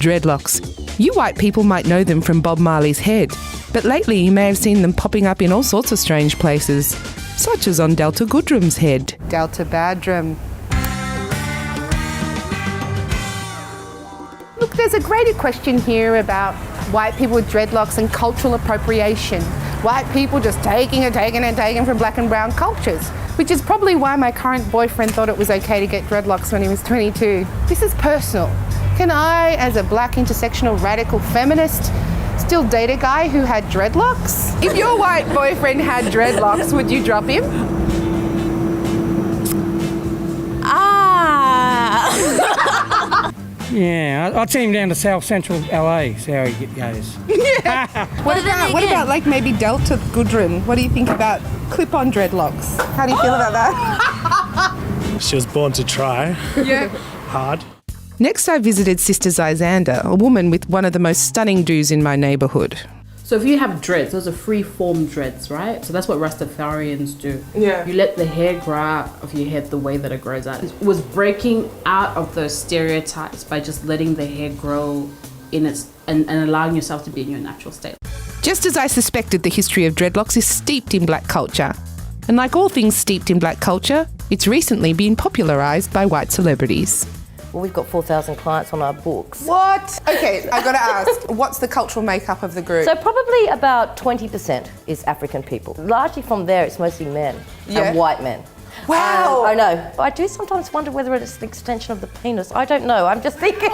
Dreadlocks. You white people might know them from Bob Marley's head, but lately you may have seen them popping up in all sorts of strange places, such as on Delta Goodrum's head. Delta Badrum. Look, there's a greater question here about white people with dreadlocks and cultural appropriation. White people just taking from black and brown cultures, which is probably why my current boyfriend thought it was okay to get dreadlocks when he was 22. This is personal. Can I, as a black intersectional radical feminist, still date a guy who had dreadlocks? If your white boyfriend had dreadlocks, would you drop him? Yeah, I'd send him down to South Central LA, see how he goes. Yeah. What about like maybe Delta Goodrum? What do you think about clip-on dreadlocks? How do you feel about that? She was born to try. Yeah. Hard. Next, I visited Sister Zyzander, a woman with one of the most stunning do's in my neighbourhood. So if you have dreads, those are free-form dreads, right? So that's what Rastafarians do. Yeah. You let the hair grow out of your head the way that it grows out. It was breaking out of those stereotypes by just letting the hair grow in its and allowing yourself to be in your natural state. Just as I suspected, the history of dreadlocks is steeped in black culture. And like all things steeped in black culture, it's recently been popularised by white celebrities. Well, we've got 4,000 clients on our books. What? Okay, I gotta ask, what's the cultural makeup of the group? So probably about 20% is African people. Largely from there, it's mostly men and white men. Wow! I know. But I do sometimes wonder whether it's an extension of the penis. I don't know. I'm just thinking.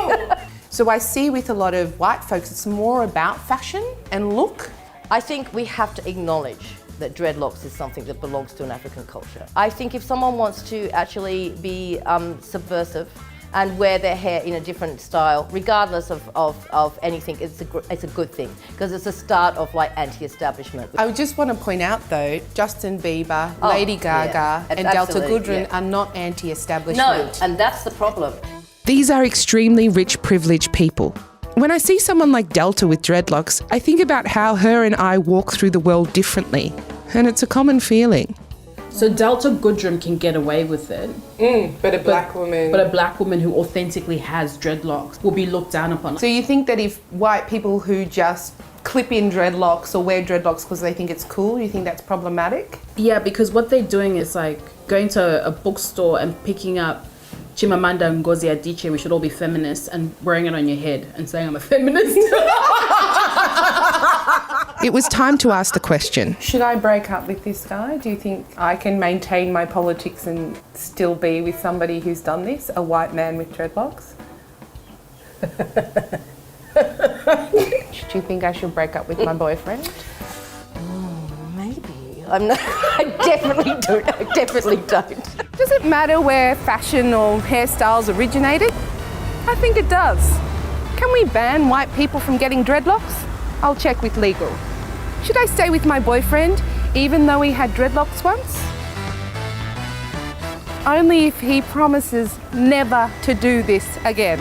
So I see with a lot of white folks, it's more about fashion and look. I think we have to acknowledge that dreadlocks is something that belongs to an African culture. I think if someone wants to actually be subversive and wear their hair in a different style, regardless of anything, it's a good thing, because it's a start of like anti-establishment. I just want to point out though, Justin Bieber, Lady Gaga and Delta Goodrum are not anti-establishment. No, and that's the problem. These are extremely rich, privileged people. When I see someone like Delta with dreadlocks, I think about how her and I walk through the world differently, and it's a common feeling. So Delta Goodrum can get away with it. But a black woman who authentically has dreadlocks will be looked down upon. So you think that if white people who just clip in dreadlocks or wear dreadlocks because they think it's cool, you think that's problematic? Yeah, because what they're doing is like going to a bookstore and picking up Chimamanda Ngozi Adichie, we should all be feminists, and wearing it on your head and saying I'm a feminist. It was time to ask the question. Should I break up with this guy? Do you think I can maintain my politics and still be with somebody who's done this, a white man with dreadlocks? Do you think I should break up with my boyfriend? Maybe. I definitely don't. I definitely don't. Does it matter where fashion or hairstyles originated? I think it does. Can we ban white people from getting dreadlocks? I'll check with legal. Should I stay with my boyfriend even though he had dreadlocks once? Only if he promises never to do this again.